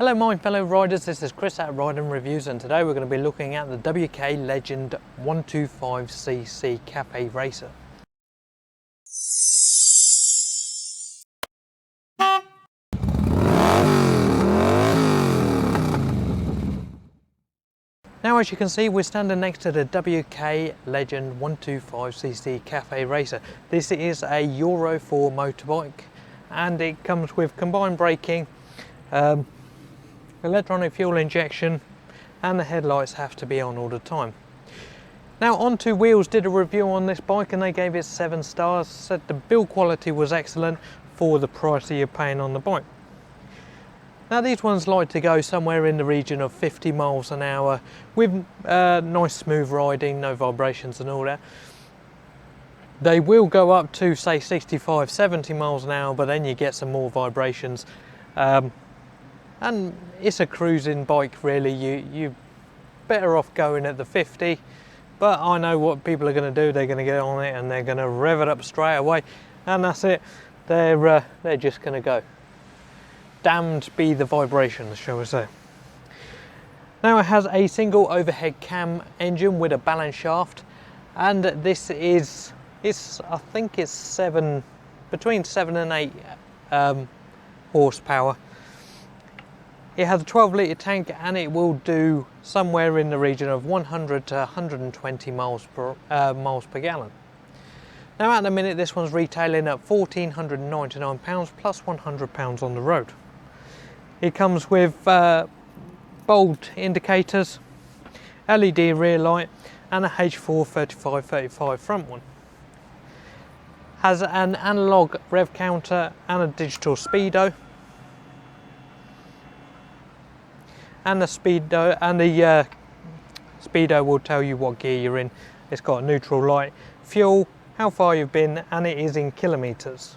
Hello my fellow riders, this is Chris at Riding Reviews, and today we're going to be looking at the WK Legend 125cc Cafe Racer. Now as you can see, we're standing next to the WK Legend 125cc Cafe Racer. This is a Euro 4 motorbike and it comes with combined braking, electronic fuel injection, and the headlights have to be on all the time. Now Onto Wheels did a review on this bike and they gave it 7 stars, said the build quality was excellent for the price that you're paying on the bike. Now these ones like to go somewhere in the region of 50 miles an hour with nice smooth riding, no vibrations and all that. They will go up to say 65-70 miles an hour, but then you get some more vibrations. And it's a cruising bike really, you're better off going at the 50, but I know what people are going to do. They're going to get on it and they're going to rev it up straight away, and that's it. They're just going to go. Damned be the vibrations, shall we say. Now it has a single overhead cam engine with a balance shaft, and this is, I think it's between 7 and 8 horsepower. It has a 12 litre tank and it will do somewhere in the region of 100 to 120 miles per gallon. Now at the minute this one's retailing at £1,499 plus £100 on the road. It comes with bulb indicators, LED rear light and a H4 3535 front one. Has an analog rev counter and a digital speedo. And the speedo will tell you what gear you're in. It's got a neutral light, fuel, how far you've been, and it is in kilometers.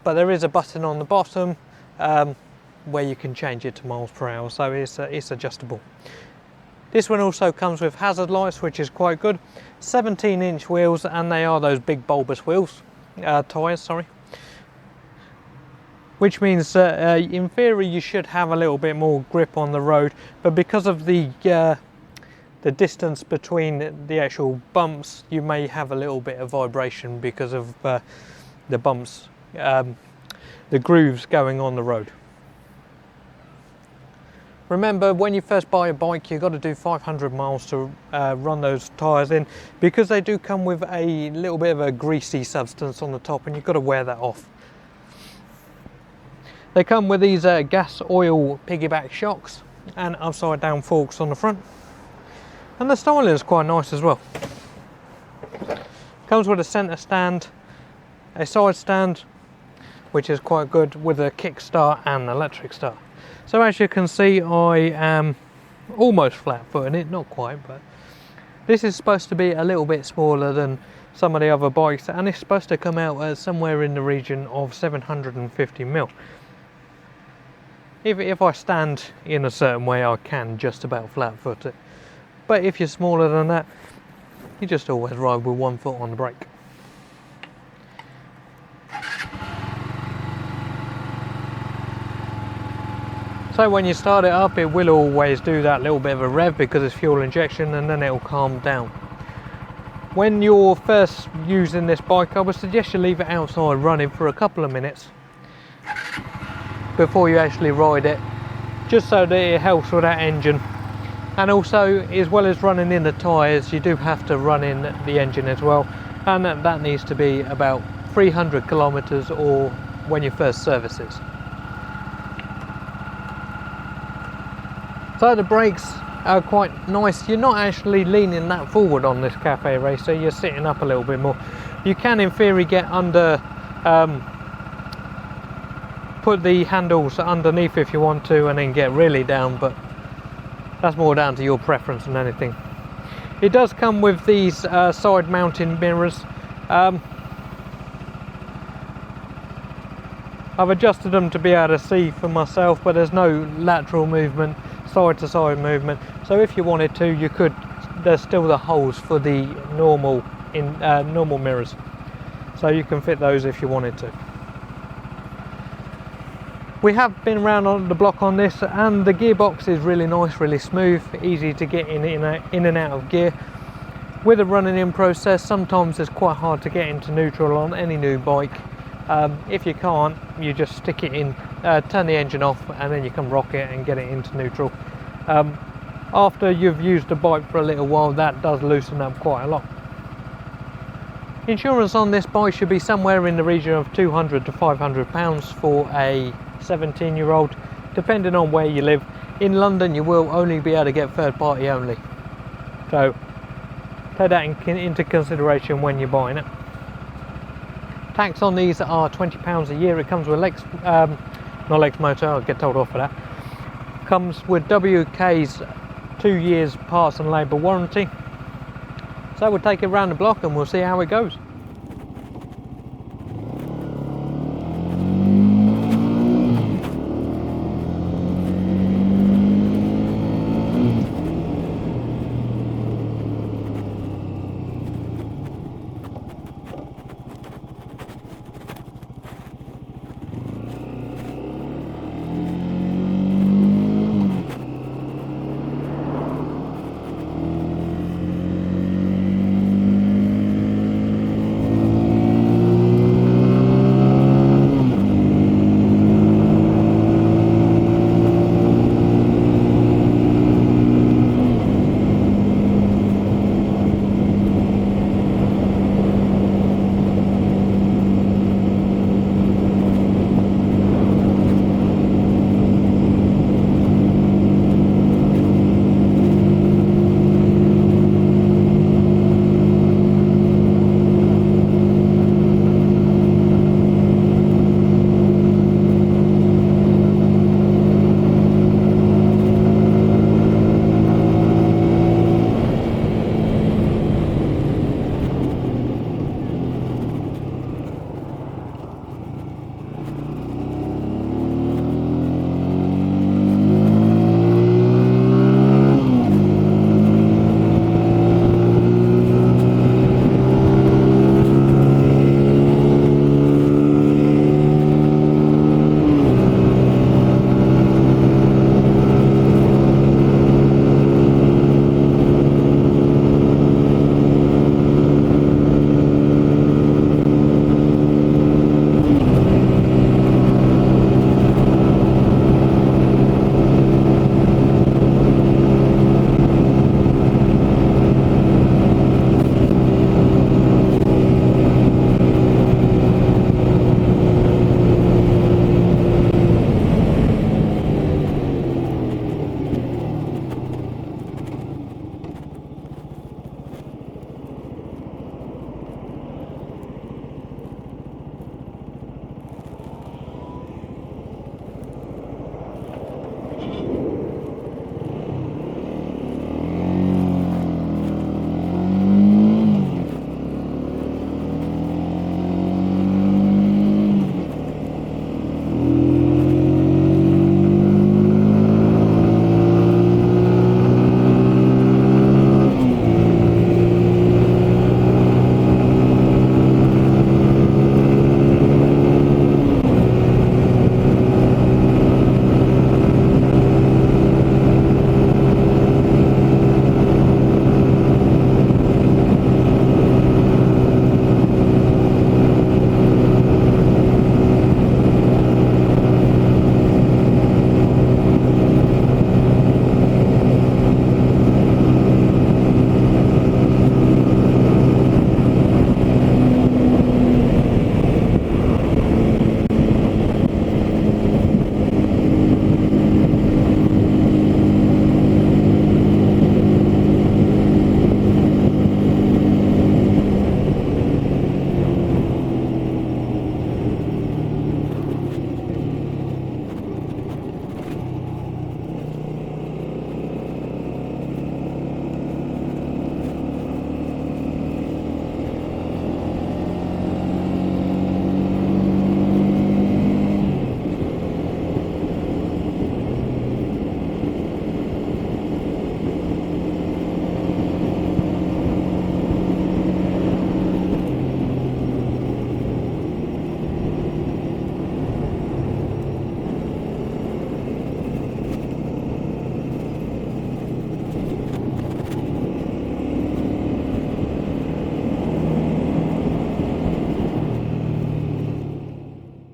But there is a button on the bottom where you can change it to miles per hour, so it's adjustable. This one also comes with hazard lights, which is quite good. 17-inch wheels, and they are those big bulbous wheels, tyres, sorry. Which means in theory you should have a little bit more grip on the road, but because of the distance between the actual bumps, you may have a little bit of vibration because of the bumps, the grooves going on the road. Remember, when you first buy a bike, you've got to do 500 miles to run those tyres in, because they do come with a little bit of a greasy substance on the top and you've got to wear that off. They come with these gas oil piggyback shocks and upside down forks on the front, and the styling is quite nice as well. Comes with a centre stand, a side stand, which is quite good, with a kickstart and electric start. So as you can see, I am almost flat footed, not quite, but this is supposed to be a little bit smaller than some of the other bikes, and it's supposed to come out somewhere in the region of 750mm. If I stand in a certain way, I can just about flat foot it. But if you're smaller than that, you just always ride with one foot on the brake. So when you start it up, it will always do that little bit of a rev because it's fuel injection, and then it will calm down. When you're first using this bike, I would suggest you leave it outside running for a couple of minutes before you actually ride it, just so that it helps with that engine. And also, as well as running in the tyres, you do have to run in the engine as well, and that needs to be about 300 kilometers or when you first service it. So the brakes are quite nice. You're not actually leaning that forward on this Cafe Racer, you're sitting up a little bit more. You can in theory get under, put the handles underneath if you want to and then get really down, but that's more down to your preference than anything. It does come with these side mounting mirrors. I've adjusted them to be able to see for myself, but there's no lateral movement, side to side movement, so if you wanted to, you could. There's still the holes for the normal mirrors, so you can fit those if you wanted to. We have been around on the block on this, and the gearbox is really nice, really smooth, easy to get in and out of gear. With a running in process, sometimes it's quite hard to get into neutral on any new bike. If you can't, you just stick it in, turn the engine off, and then you can rock it and get it into neutral. After you've used the bike for a little while, that does loosen up quite a lot. Insurance on this bike should be somewhere in the region of £200 to £500 for a 17-year-old, depending on where you live. In London, you will only be able to get third party only, so take that into consideration when you're buying it. Tax on these are £20 a year. It comes with not Lex Motor, I'll get told off for that. Comes with WK's 2 years parts and labour warranty. So we'll take it around the block and we'll see how it goes.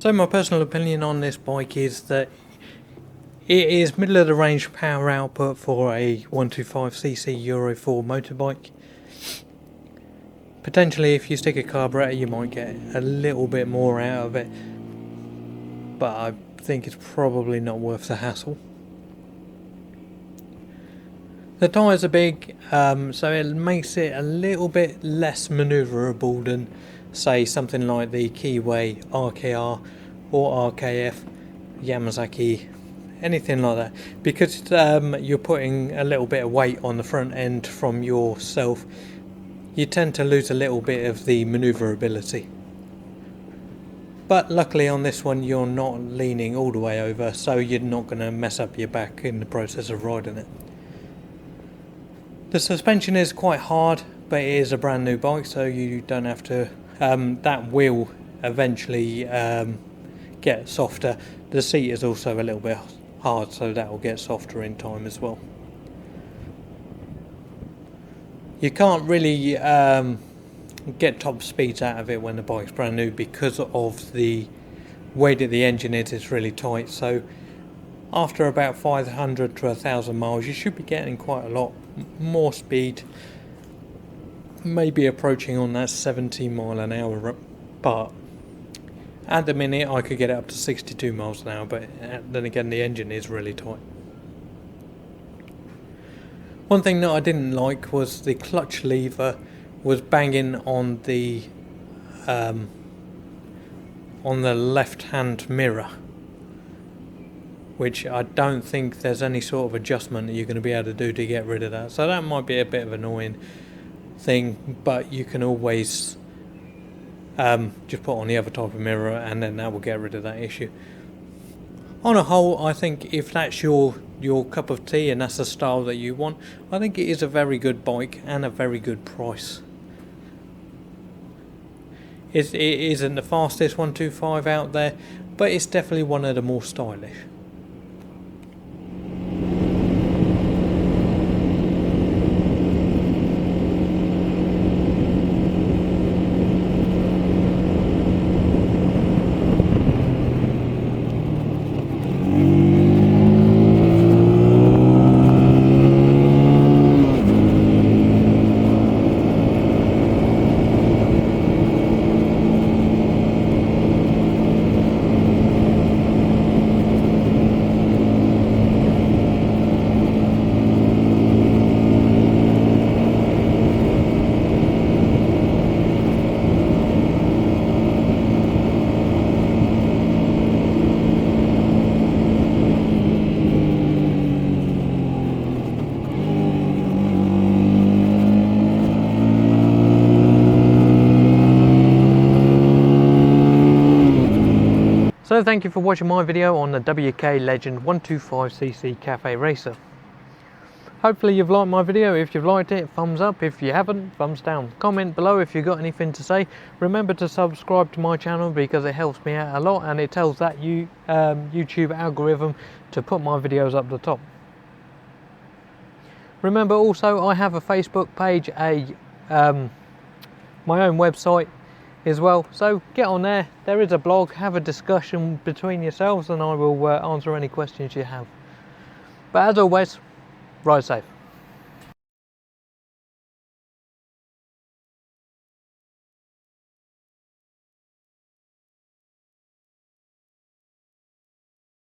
So my personal opinion on this bike is that it is middle of the range power output for a 125cc Euro 4 motorbike. Potentially if you stick a carburetor you might get a little bit more out of it, but I think it's probably not worth the hassle. The tyres are big, so it makes it a little bit less manoeuvrable than say something like the Kiwi RKR or RKF, Yamazaki, anything like that, because you're putting a little bit of weight on the front end from yourself. You tend to lose a little bit of the manoeuvrability. But luckily on this one you're not leaning all the way over, so you're not going to mess up your back in the process of riding it. The suspension is quite hard, but it is a brand new bike, so you don't have to, that will eventually get softer. The seat is also a little bit hard, so that will get softer in time as well. You can't really get top speeds out of it when the bike's brand new because of the way that the engine is. It's really tight, so after about 500 to 1,000 miles you should be getting quite a lot more speed, maybe approaching on that 70 mile an hour part. At the minute I could get it up to 62 miles an hour, but then again the engine is really tight. One thing that I didn't like was the clutch lever was banging on the left hand mirror, which I don't think there's any sort of adjustment that you're going to be able to do to get rid of that. So that might be a bit of an annoying thing, but you can always just put on the other type of mirror and then that will get rid of that issue. On a whole, I think if that's your cup of tea and that's the style that you want, I think it is a very good bike and a very good price. It isn't the fastest 125 out there, but it's definitely one of the more stylish. So thank you for watching my video on the WK Legend 125cc Cafe Racer. Hopefully you've liked my video. If you've liked it, thumbs up. If you haven't, thumbs down. Comment below if you've got anything to say. Remember to subscribe to my channel because it helps me out a lot and it tells that YouTube algorithm to put my videos up the top. Remember also I have a Facebook page, my own website as well, so get on there. There is a blog. Have a discussion between yourselves and I will answer any questions you have. But as always, ride safe.